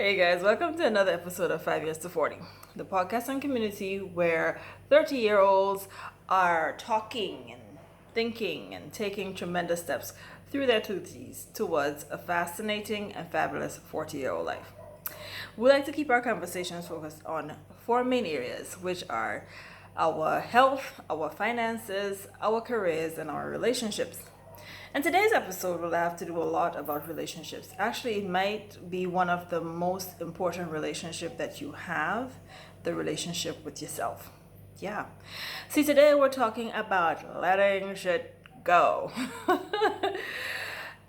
Hey guys, welcome to another episode of 5 Years to 40, the podcast and community where 30-year-olds are talking and thinking and taking tremendous steps through their 20s towards a fascinating and fabulous 40-year-old life. We like to keep our conversations focused on four main areas, which are our health, our finances, our careers, and our relationships. And today's episode will have to do a lot about relationships. Actually, it might be one of the most important relationship that you have, the relationship with yourself. Yeah. See, today we're talking about letting shit go.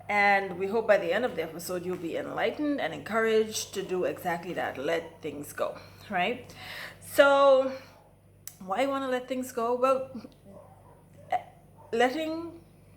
And we hope by the end of the episode you'll be enlightened and encouraged to do exactly that, let things go, right? So, why you want to let things go? Well, letting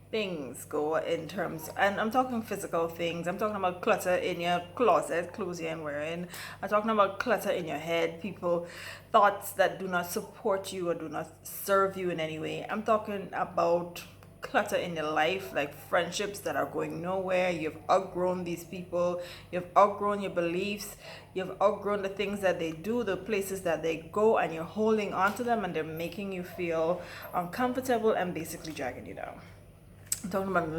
things go in terms, and I'm talking physical things. I'm talking about clutter in your closet, clothes you ain't wearing. I'm talking about clutter in your head, people, thoughts that do not support you or do not serve you in any way. I'm talking about clutter in your life, like friendships that are going nowhere. You've outgrown these people, you've outgrown your beliefs, you've outgrown the things that they do, the places that they go, and you're holding on to them and they're making you feel uncomfortable and basically dragging you down. I'm talking about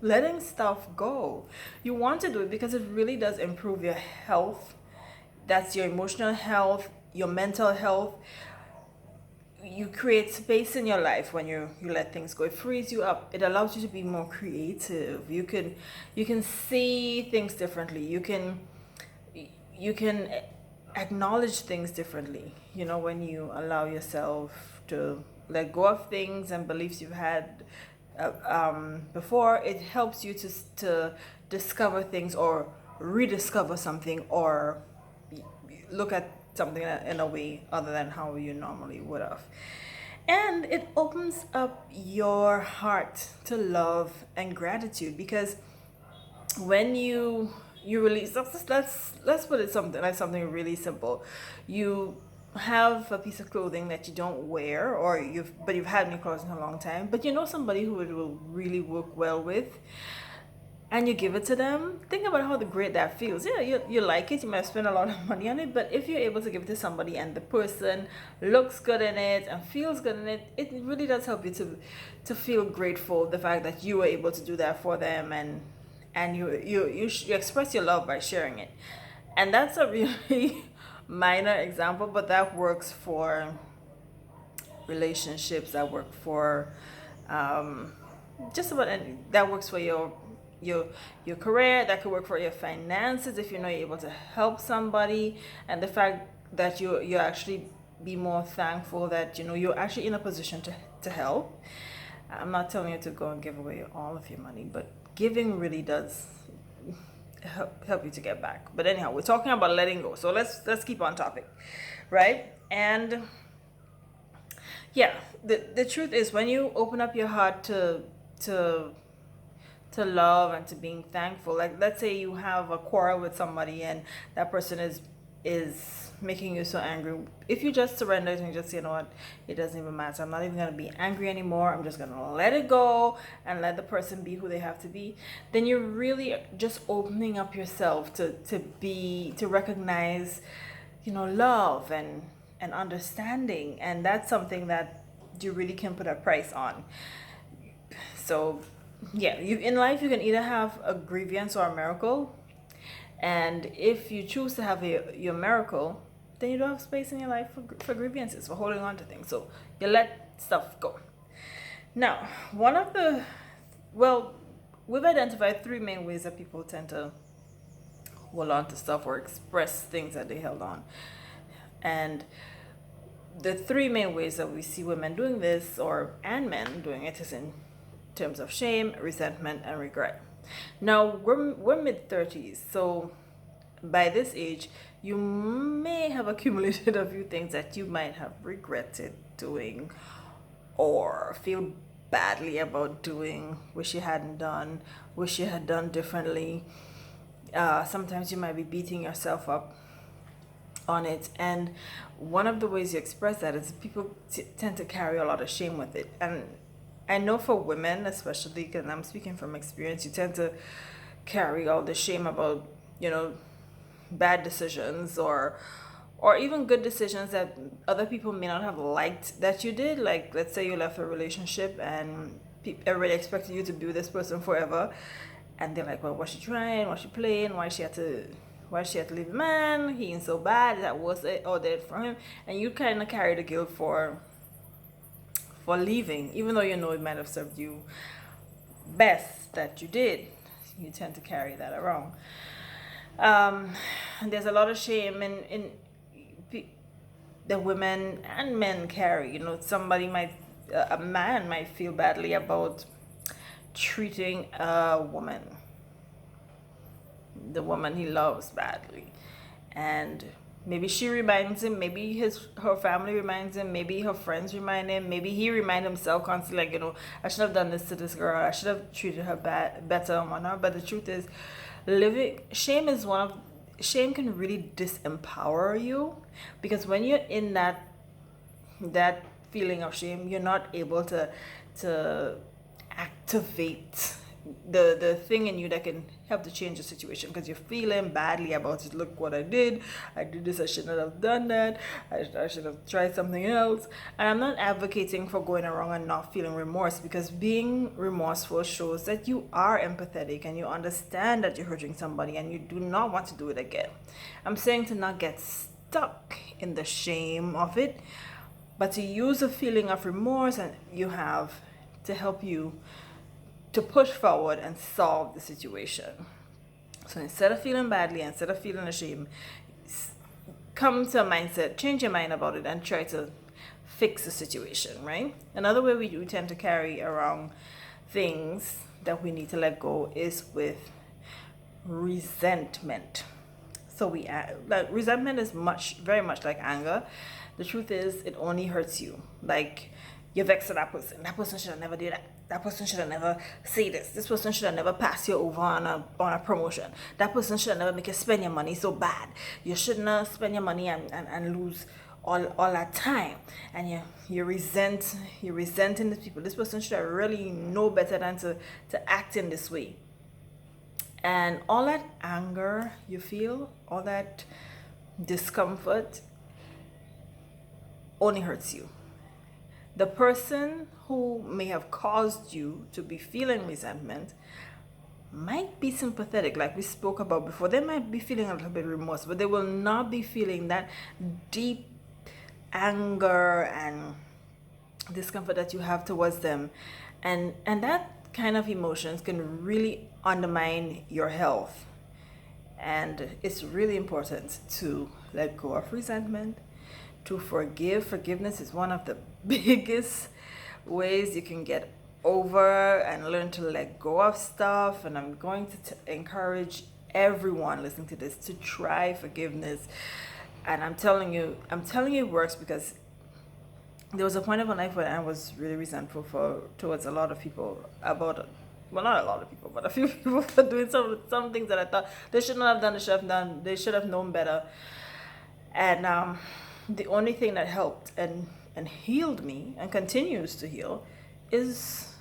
letting stuff go. You want to do it because it really does improve your health. That's your emotional health, your mental health. You create space in your life when you let things go. It frees you up. It allows you to be more creative. You can see things differently. You can acknowledge things differently. When you allow yourself to let go of things and beliefs you've had before, it helps you to discover things or rediscover something or look at something in a way other than how you normally would have. And it opens up your heart to love and gratitude, because when you release, let's put it something really simple. You have a piece of clothing that you don't wear, or you've had new clothes in a long time, but you know somebody who it will really work well with, and you give it to them. Think about how great that feels. Yeah, you like it, you might spend a lot of money on it, but if you're able to give it to somebody and the person looks good in it and feels good in it, it really does help you to feel grateful, the fact that you were able to do that for them, and you express your love by sharing it. And that's a really minor example, but that works for relationships, that work for just about any, that works for your career, that could work for your finances if you're able to help somebody. And the fact that you actually be more thankful that you're actually in a position to help. I'm not telling you to go and give away all of your money, but giving really does help you to get back. But anyhow, we're talking about letting go, so let's keep on topic, right? And yeah, the truth is, when you open up your heart to love and to being thankful, like let's say you have a quarrel with somebody and that person is making you so angry. If you just surrender it and just say, you know what, it doesn't even matter, I'm not even going to be angry anymore, I'm just going to let it go and let the person be who they have to be, then you're really just opening up yourself to recognize love and understanding. And that's something that you really can put a price on. So yeah, you in life, you can either have a grievance or a miracle. And if you choose to have your miracle, then you don't have space in your life for grievances, for holding on to things. So you let stuff go. Now, we've identified three main ways that people tend to hold on to stuff or express things that they held on. And the three main ways that we see women doing this, and men doing it, is in terms of shame, resentment, and regret. Now, we're mid-30s, so by this age, you may have accumulated a few things that you might have regretted doing or feel badly about doing, wish you hadn't done, wish you had done differently. Sometimes you might be beating yourself up on it, and one of the ways you express that is people tend to carry a lot of shame with it. And I know for women especially, because I'm speaking from experience, you tend to carry all the shame about bad decisions or even good decisions that other people may not have liked that you did. Like, let's say you left a relationship and everybody expected you to be with this person forever, and they're like, well, what's she trying, what's she playing, why she had to leave the man, he ain't so bad, that was it, or did it for him. And you kind of carry the guilt for leaving, even though you know it might have served you best that you did. You tend to carry that around. And there's a lot of shame in the women and men carry. You know, a man might feel badly about treating the woman he loves badly, and maybe she reminds him, maybe her family reminds him, maybe her friends remind him, maybe he remind himself constantly, like, you know, I should have done this to this girl, I should have treated her better and whatnot. But the truth is, shame can really disempower you, because when you're in that feeling of shame, you're not able to activate the thing in you that can help to change the situation, because you're feeling badly about it. Look what I did this, I shouldn't have done that, I should have tried something else. And I'm not advocating for going around and not feeling remorse, because being remorseful shows that you are empathetic and you understand that you're hurting somebody and you do not want to do it again. I'm saying to not get stuck in the shame of it, but to use a feeling of remorse and you have to help you to push forward and solve the situation. So instead of feeling badly, instead of feeling ashamed, come to a mindset, change your mind about it, and try to fix the situation, right? Another way we tend to carry around things that we need to let go is with resentment. So resentment is very much like anger. The truth is, it only hurts you. Like, you're vexed at that person. That person should have never did that. That person should have never say this. This person should have never passed you over on a promotion. That person should have never make you spend your money so bad. You shouldn't have spend your money and lose all that time. And you're resenting the people. This person should have really know better than to act in this way. And all that anger you feel, all that discomfort, only hurts you. The person who may have caused you to be feeling resentment might be sympathetic, like we spoke about before. They might be feeling a little bit remorse, but they will not be feeling that deep anger and discomfort that you have towards them. And that kind of emotions can really undermine your health. And it's really important to let go of resentment, to forgive. Forgiveness is one of the biggest ways you can get over and learn to let go of stuff. And I'm going to encourage everyone listening to this to try forgiveness. And I'm telling you it works, because there was a point of my life when I was really resentful towards a lot of people about, well, not a lot of people, but a few people for doing some things that I thought they should not have done, they should have known better. And the only thing that helped and healed me and continues to heal is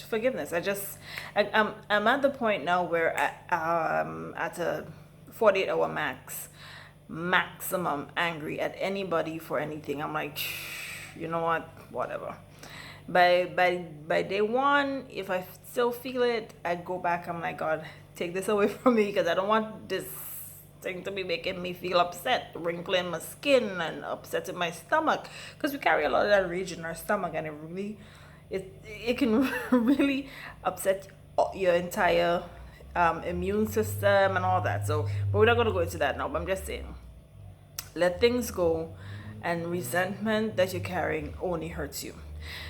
forgiveness. I'm at the point now where I'm at a 48-hour maximum angry at anybody for anything. I'm like, you know what, whatever. By day one, if I still feel it, I go back. I'm like, God, take this away from me, because I don't want this thing to be making me feel upset, wrinkling my skin and upsetting my stomach, because we carry a lot of that rage in our stomach, and it can really upset your entire immune system and all that. So, but we're not going to go into that now, but I'm just saying, let things go, and resentment that you're carrying only hurts you.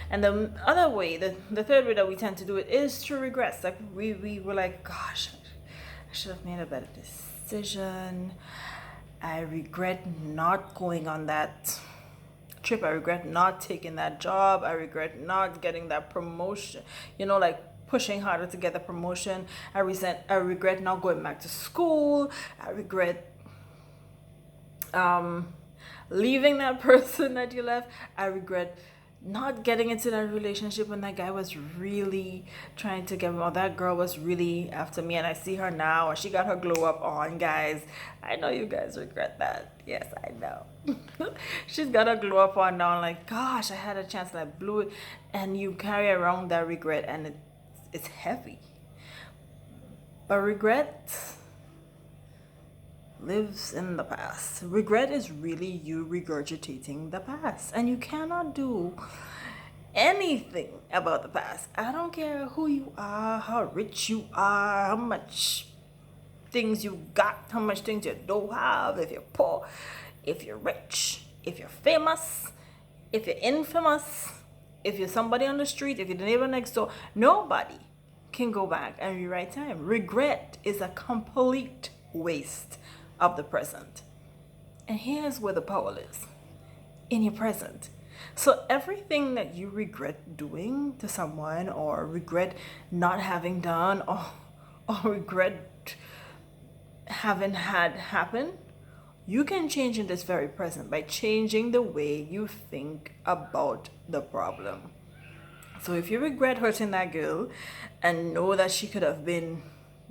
And the other way, the third way that we tend to do it is through regrets. Like we were like, gosh, I should have made a better decision. I regret not going on that trip. I regret not taking that job. I regret not getting that promotion. You know, like pushing harder to get the promotion. I regret not going back to school. I regret leaving that person that you left. I regret not getting into that relationship when that guy was really trying to get me, or that girl was really after me, and I see her now, or she got her glow up on, guys. I know you guys regret that. Yes, I know. She's got her glow up on now, like, gosh, I had a chance and I blew it. And you carry around that regret, and it's heavy. But regret lives in the past. Regret is really you regurgitating the past, and you cannot do anything about the past. I don't care who you are, how rich you are, how much things you got, how much things you don't have, if you're poor, if you're rich, if you're famous, if you're infamous, if you're somebody on the street, if you're the neighbor next door. Nobody can go back and rewrite time. Regret is a complete waste of the present. And here's where the power is: in your present. So everything that you regret doing to someone, or regret not having done, or regret having had happen, you can change in this very present by changing the way you think about the problem. So if you regret hurting that girl and know that she could have been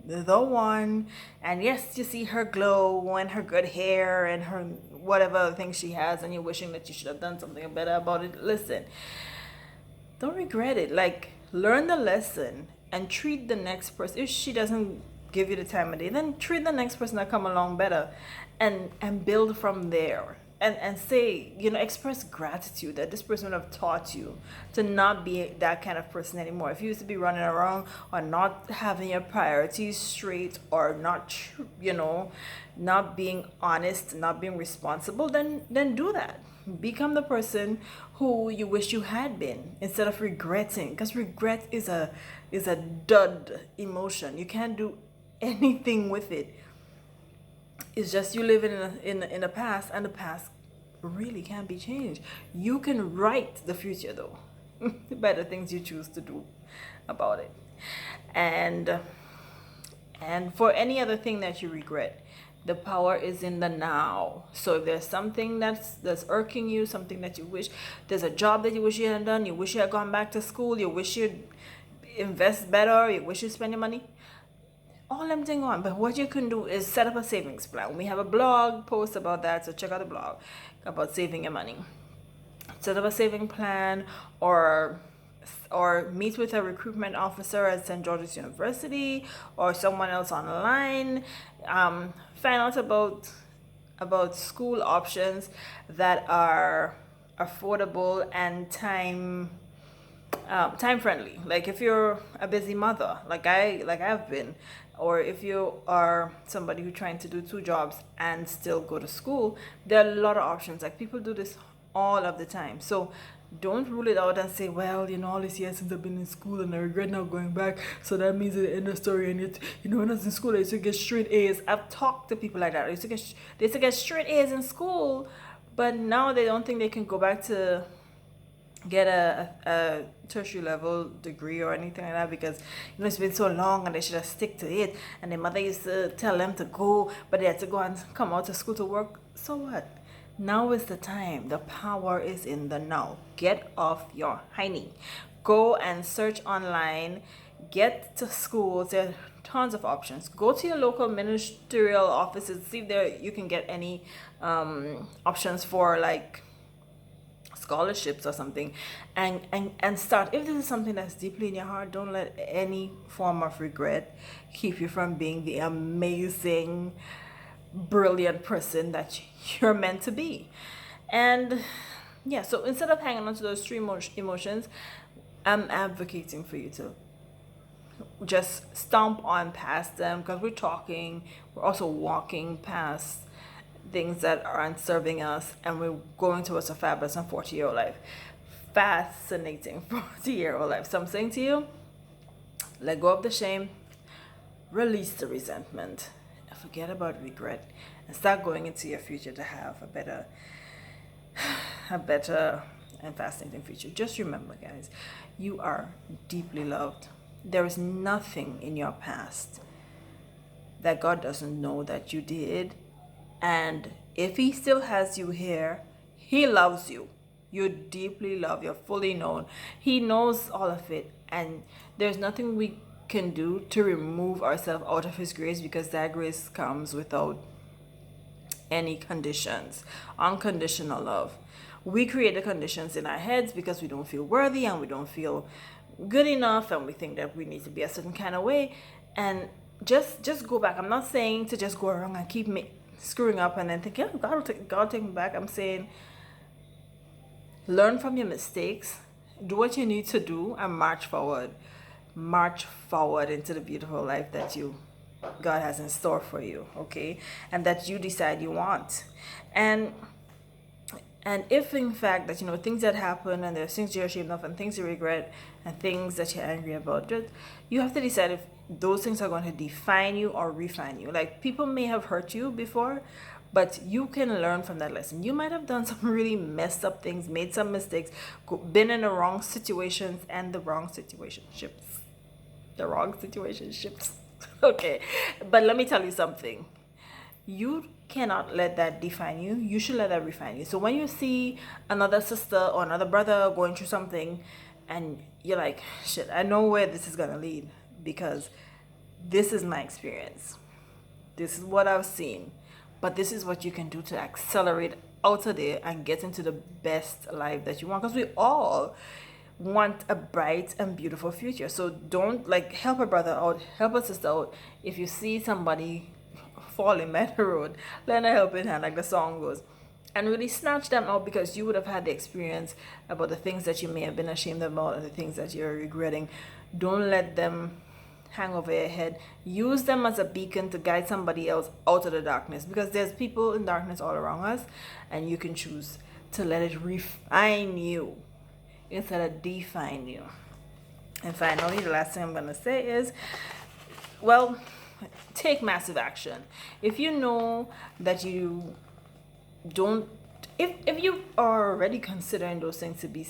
the one, and yes, you see her glow and her good hair and her whatever other things she has, and you're wishing that you should have done something better about it, listen, don't regret it. Like, learn the lesson and treat the next person. If she doesn't give you the time of day, then treat the next person that come along better, and build from there. And say, express gratitude that this person would have taught you to not be that kind of person anymore. If you used to be running around, or not having your priorities straight, or not, not being honest, not being responsible, then do that. Become the person who you wish you had been, instead of regretting, because regret is a dud emotion. You can't do anything with it. It's just you living in the past, and the past really can't be changed. You can write the future, though, by the things you choose to do about it. And for any other thing that you regret, the power is in the now. So if there's something that's irking you, something that you wish, there's a job that you wish you had done, you wish you had gone back to school, you wish you'd invest better, you wish you'd spend your money, all them thing on. But what you can do is set up a savings plan. We have a blog post about that, so check out the blog about saving your money. Set up a saving plan, or meet with a recruitment officer at St. George's University, or someone else online. Find out about school options that are affordable and time friendly. Like, if you're a busy mother, like I've been, or if you are somebody who's trying to do two jobs and still go to school, there are a lot of options. Like, people do this all of the time. So don't rule it out and say, well, all these years since I've been in school and I regret not going back, so that means it's the end of the story. And it, when I was in school, I used to get straight A's. I've talked to people like that. They used to get straight A's in school, but now they don't think they can go back to get a tertiary level degree or anything like that, because it's been so long and they should have stick to it. And their mother used to tell them to go, but they had to go and come out to school to work. So what? Now is the time. The power is in the now. Get off your hiney. Go and search online. Get to schools. There are tons of options. Go to your local ministerial offices. See if there you can get any options for, like, scholarships or something, and start. If this is something that's deeply in your heart, don't let any form of regret keep you from being the amazing, brilliant person that you're meant to be. And yeah, so instead of hanging on to those three emotions, I'm advocating for you to just stomp on past them, because we're also walking past things that aren't serving us, and we're going towards a fabulous and 40-year-old life. Fascinating 40-year-old life. So I'm saying to you, let go of the shame, release the resentment, and forget about regret, and start going into your future to have a better and fascinating future. Just remember, guys, you are deeply loved. There is nothing in your past that God doesn't know that you did. And if he still has you here, he loves you. You're deeply loved. You're fully known. He knows all of it. And there's nothing we can do to remove ourselves out of his grace, because that grace comes without any conditions. Unconditional love. We create the conditions in our heads because we don't feel worthy and we don't feel good enough, and we think that we need to be a certain kind of way. And just go back. I'm not saying to just go around and keep screwing up and then think, yeah, God will take me back. I'm saying learn from your mistakes, do what you need to do, and march forward. March forward into the beautiful life that God has in store for you, okay? And that you decide you want. And if in fact that things that happen, and there's things you're ashamed of and things you regret and things that you're angry about, you have to decide if those things are going to define you or refine you. Like, people may have hurt you before, but you can learn from that lesson. You might have done some really messed up things, made some mistakes, been in the wrong situations and the wrong situationships. Okay, but let me tell you something. You cannot let that define you. You should let that refine you. So when you see another sister or another brother going through something and you're like, shit, I know where this is going to lead, because this is my experience. This is what I've seen. But this is what you can do to accelerate out of there and get into the best life that you want. Because we all want a bright and beautiful future. So don't, like, help a brother out, help a sister out. If you see somebody falling by the road, lend a helping hand, like the song goes, and really snatch them out, because you would have had the experience about the things that you may have been ashamed about and the things that you're regretting. Don't let them hang over your head. Use them as a beacon to guide somebody else out of the darkness, because there's people in darkness all around us, and you can choose to let it refine you instead of define you. And finally, the last thing I'm going to say is, well, take massive action. If you know that you don't, if you are already considering those things to be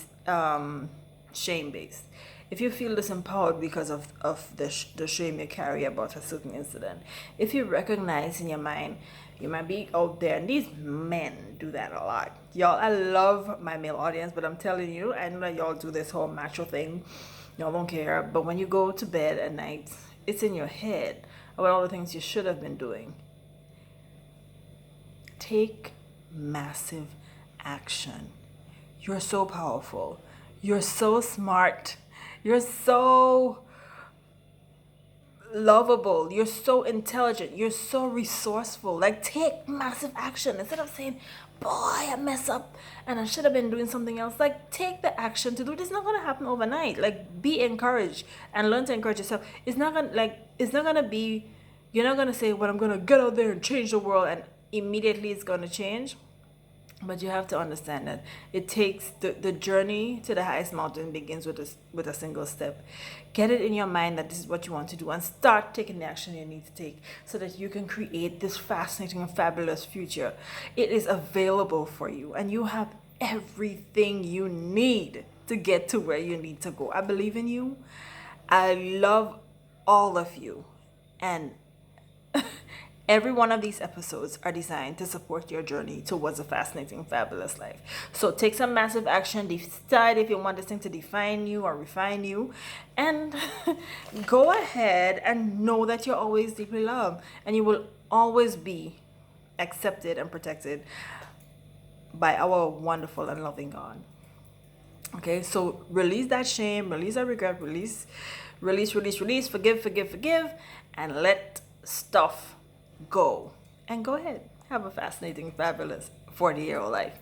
shame based, if you feel disempowered because of the shame you carry about a certain incident, if you recognize in your mind you might be out there, and these men do that a lot, y'all. I love my male audience, but I'm telling you, I know that y'all do this whole macho thing, y'all don't care, but when you go to bed at night, it's in your head about all the things you should have been doing. Take massive action. You're so powerful. You're so smart. You're so lovable. You're so intelligent. You're so resourceful. Like, take massive action. Instead of saying, boy, I mess up and I should have been doing something else. Like, take the action to do it. It's not gonna happen overnight. Like, be encouraged and learn to encourage yourself. It's not gonna be, you're not gonna say, well, I'm gonna get out there and change the world, and immediately it's gonna change. But you have to understand that it takes the journey to the highest mountain begins with a single step. Get it in your mind that this is what you want to do, and start taking the action you need to take so that you can create this fascinating and fabulous future. It is available for you, and you have everything you need to get to where you need to go. I believe in you. I love all of you, and every one of these episodes are designed to support your journey towards a fascinating, fabulous life. So take some massive action. Decide if you want this thing to define you or refine you. And go ahead and know that you're always deeply loved. And you will always be accepted and protected by our wonderful and loving God. Okay, so release that shame, release that regret, release, forgive, and let stuff go. And go ahead, have a fascinating, fabulous 40-year-old life.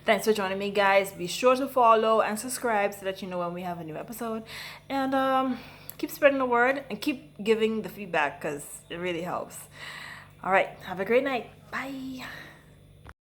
Thanks for joining me, guys. Be sure to follow and subscribe so that you know when we have a new episode. And keep spreading the word and keep giving the feedback, because it really helps. All right, have a great night. Bye.